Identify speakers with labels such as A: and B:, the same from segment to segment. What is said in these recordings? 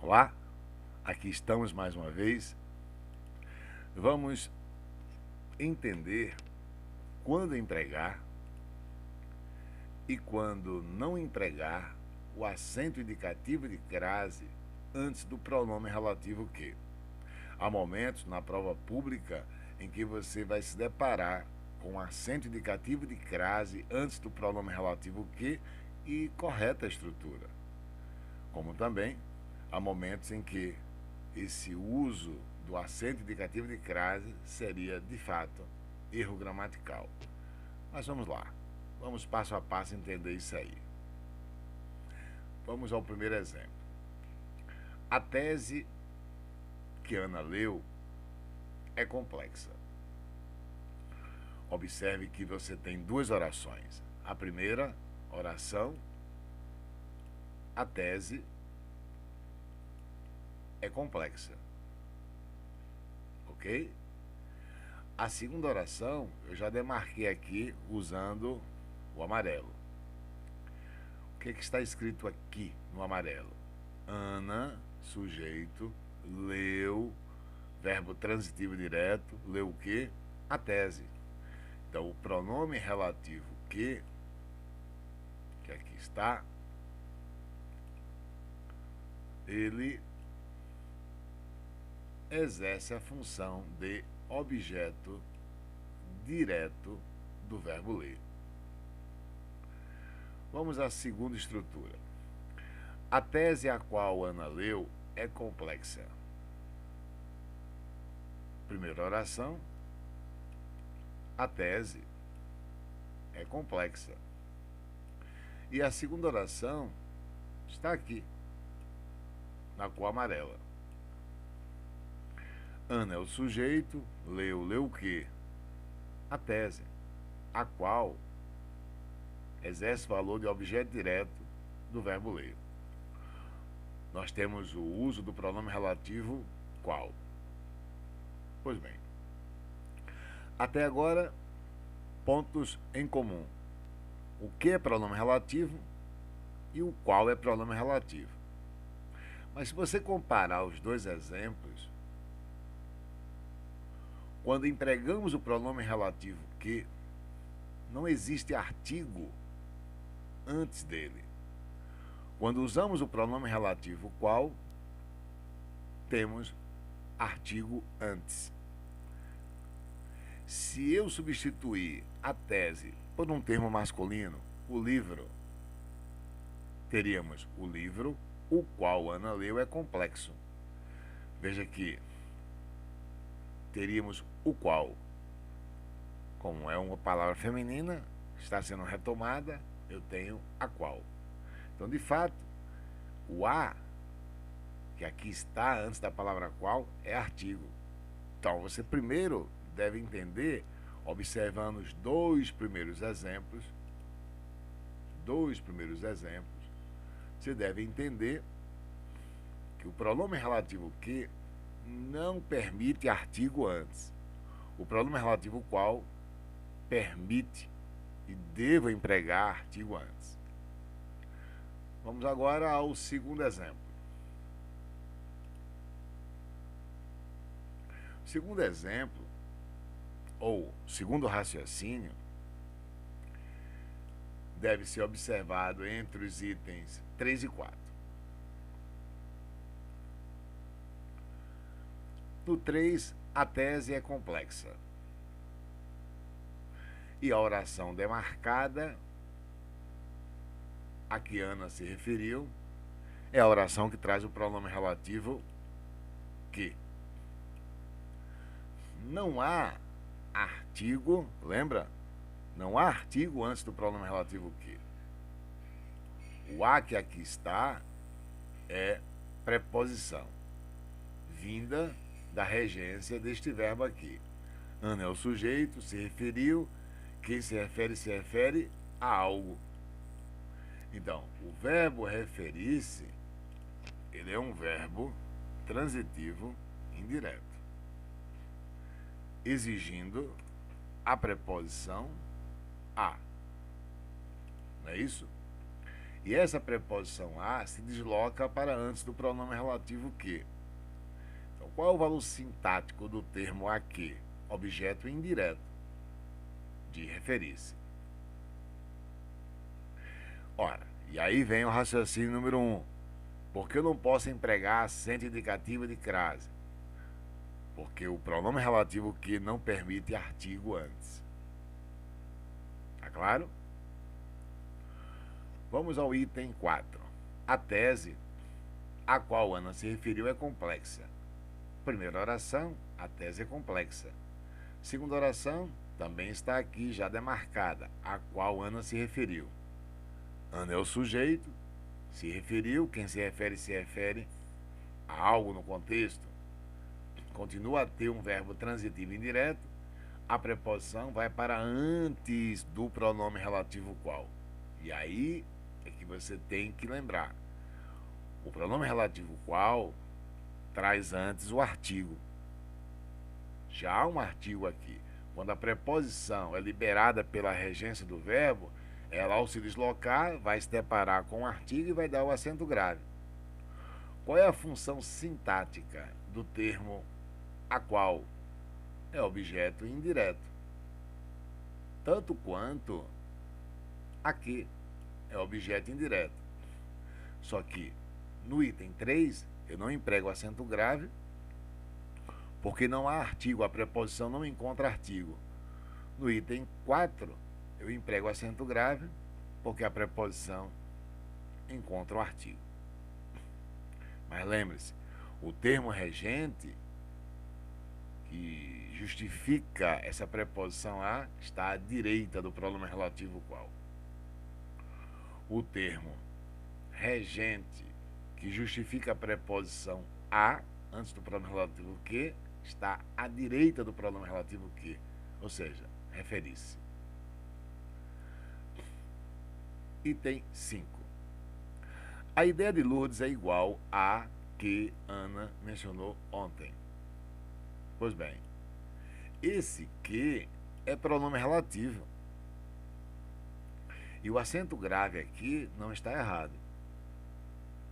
A: Olá, aqui estamos mais uma vez. Vamos entender quando empregar e quando não empregar o acento indicativo de crase antes do pronome relativo que. Há momentos na prova pública em que você vai se deparar com o acento indicativo de crase antes do pronome relativo que e correta estrutura. Como também há momentos em que esse uso do acento indicativo de crase seria, de fato, erro gramatical. Mas vamos lá, vamos passo a passo entender isso aí. Vamos ao primeiro exemplo. A tese que Ana leu é complexa. Observe que você tem duas orações. A primeira oração, a tese é complexa. Ok? A segunda oração eu já demarquei aqui usando o amarelo. O que está escrito aqui no amarelo? Ana, sujeito, leu, verbo transitivo direto, leu o quê? A tese. Então, o pronome relativo que aqui está, ele exerce a função de objeto direto do verbo ler. Vamos à segunda estrutura. A tese a qual Ana leu é complexa. Primeira oração, a tese é complexa. E a segunda oração está aqui, na cor amarela. Ana é o sujeito, leu o quê? A tese, a qual exerce valor de objeto direto do verbo ler. Nós temos o uso do pronome relativo qual. Pois bem, até agora, pontos em comum. O que é pronome relativo e o qual é pronome relativo. Mas se você comparar os dois exemplos, quando empregamos o pronome relativo que, não existe artigo antes dele. Quando usamos o pronome relativo qual, temos artigo antes. Se eu substituir a tese por um termo masculino, o livro, teríamos o livro, o qual Ana leu é complexo. Veja que teríamos o qual. Como é uma palavra feminina, está sendo retomada, eu tenho a qual. Então, de fato, o a, que aqui está antes da palavra qual, é artigo. Então, você primeiro deve entender, observando os dois primeiros exemplos, você deve entender que o pronome relativo que não permite artigo antes. O pronome relativo qual permite e devo empregar artigo antes. Vamos agora ao segundo exemplo. O segundo exemplo, ou segundo raciocínio, deve ser observado entre os itens 3 e 4. No 3, a tese é complexa. E a oração demarcada, a que Ana se referiu, é a oração que traz o pronome relativo que. Não há artigo, lembra? Não há artigo antes do pronome relativo que. O a que aqui está é preposição, vinda da regência deste verbo aqui. Ana é o sujeito, se referiu, quem se refere a algo. Então, o verbo referir-se, ele é um verbo transitivo indireto, exigindo a preposição a. Não é isso? E essa preposição a se desloca para antes do pronome relativo que. Então, qual é o valor sintático do termo a que? Objeto indireto de referir-se. Ora, e aí vem o raciocínio número 1. Por que eu não posso empregar acento indicativo de crase? Porque o pronome relativo que não permite artigo antes. Tá claro? Vamos ao item 4. A tese a qual Ana se referiu é complexa. Primeira oração, a tese é complexa. Segunda oração, também está aqui já demarcada, a qual Ana se referiu. Ana é o sujeito, se referiu, quem se refere a algo no contexto. Continua a ter um verbo transitivo indireto, a preposição vai para antes do pronome relativo qual. E aí é que você tem que lembrar. O pronome relativo qual traz antes o artigo. Já há um artigo aqui. Quando a preposição é liberada pela regência do verbo, ela, ao se deslocar, vai se deparar com o artigo e vai dar o acento grave. Qual é a função sintática do termo a qual? É objeto indireto. Tanto quanto a que é objeto indireto. Só que no item 3, eu não emprego acento grave, porque não há artigo, a preposição não encontra artigo. No item 4, eu emprego acento grave, porque a preposição encontra o artigo. Mas lembre-se, o termo regente, que justifica essa preposição a, está à direita do pronome relativo qual. O termo regente, que justifica a preposição a, antes do pronome relativo que, está à direita do pronome relativo que, ou seja, referir-se. Item 5. A ideia de Lourdes é igual a que Ana mencionou ontem. Pois bem, esse que é pronome relativo. E o acento grave aqui não está errado.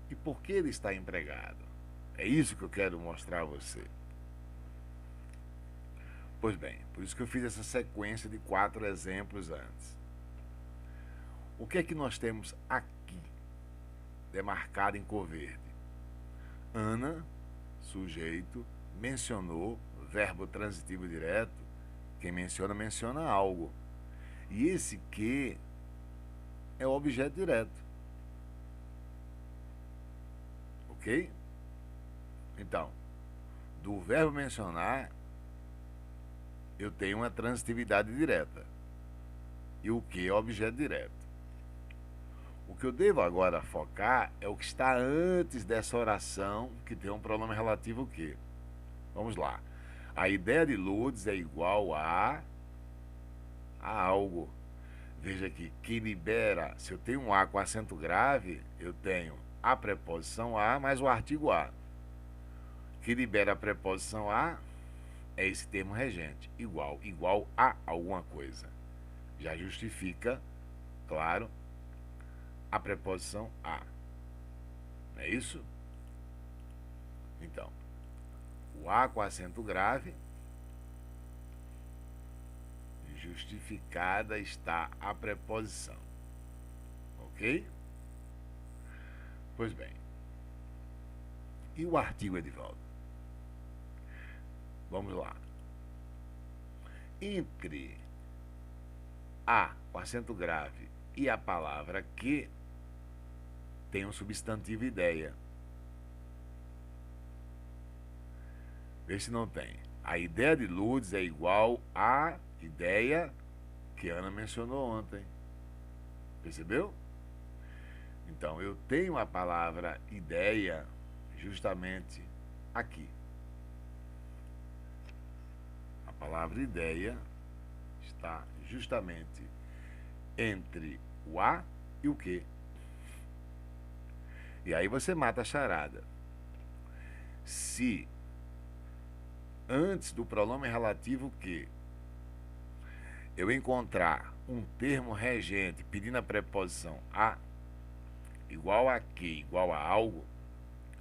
A: E por que ele está empregado? É isso que eu quero mostrar a você. Pois bem, por isso que eu fiz essa sequência de 4 exemplos antes. O que é que nós temos aqui, demarcado em cor verde? Ana, sujeito, mencionou, verbo transitivo direto. Quem menciona, menciona algo. E esse que é o objeto direto. Ok? Então, do verbo mencionar, eu tenho uma transitividade direta. E o que é objeto direto. O que eu devo agora focar é o que está antes dessa oração, que tem um pronome relativo que. Vamos lá. A ideia de Lourdes é igual a algo. Veja aqui, que libera, se eu tenho um a com acento grave, eu tenho a preposição a mais o artigo a. Que libera a preposição a é esse termo regente, igual a alguma coisa. Já justifica, claro, a preposição a. Não é isso? Então, o a com acento grave, justificada está a preposição. Ok? Pois bem. E o artigo, Edivaldo? Vamos lá. Entre a com acento grave e a palavra que, tem um substantivo ideia. Vê se não tem. A ideia de Lourdes é igual à ideia que Ana mencionou ontem. Percebeu? Então, eu tenho a palavra ideia justamente aqui. A palavra ideia está justamente entre o a e o que. E aí você mata a charada. Se antes do pronome relativo que eu encontrar um termo regente pedindo a preposição a, igual a que? Igual a algo.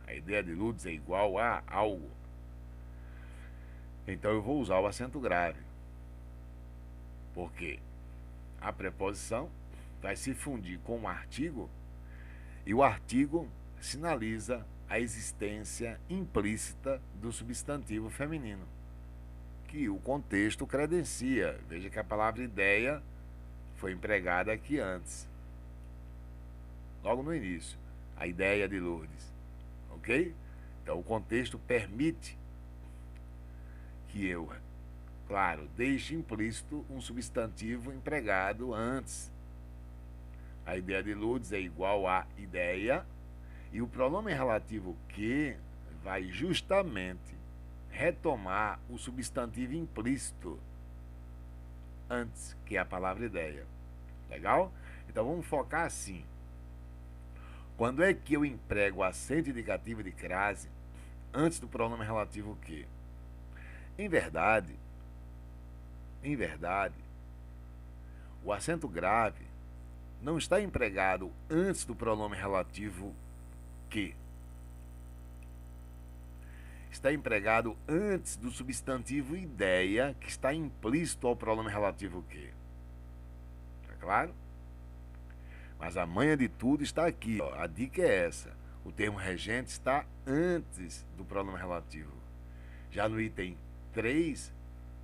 A: A ideia de Lourdes é igual a algo. Então eu vou usar o acento grave. Porque a preposição vai se fundir com o artigo e o artigo sinaliza a existência implícita do substantivo feminino, que o contexto credencia. Veja que a palavra ideia foi empregada aqui antes, logo no início, a ideia de Lourdes, ok? Então o contexto permite que eu, claro, deixe implícito um substantivo empregado antes. A ideia de Lourdes é igual a ideia, e o pronome relativo que vai justamente retomar o substantivo implícito antes, que é a palavra ideia. Legal? Então vamos focar assim. Quando é que eu emprego o acento indicativo de crase antes do pronome relativo que? Em verdade, o acento grave não está empregado antes do pronome relativo que. Está empregado antes do substantivo ideia, que está implícito ao pronome relativo que. Tá claro? Mas a manha de tudo está aqui. Ó. A dica é essa. O termo regente está antes do pronome relativo. Já no item 3,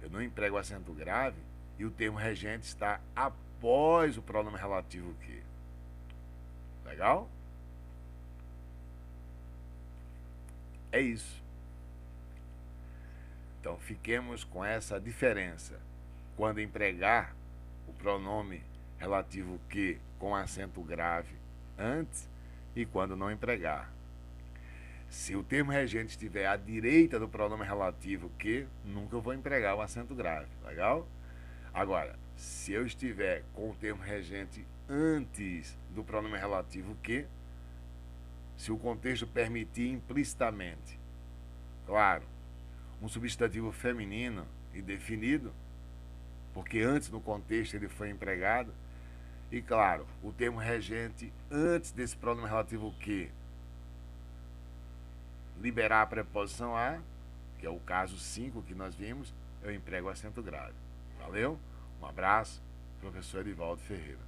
A: eu não emprego o acento grave e o termo regente está após o pronome relativo que. Legal? É isso. Então fiquemos com essa diferença. Quando empregar o pronome relativo que com acento grave antes e quando não empregar. Se o termo regente estiver à direita do pronome relativo que, nunca eu vou empregar o acento grave. Legal? Agora, se eu estiver com o termo regente antes do pronome relativo que, se o contexto permitir implicitamente, claro, um substantivo feminino e definido, porque antes no contexto ele foi empregado, e claro, o termo regente antes desse pronome relativo que liberar a preposição a, que é o caso 5 que nós vimos, eu emprego o acento grave. Valeu? Um abraço, professor Edivaldo Ferreira.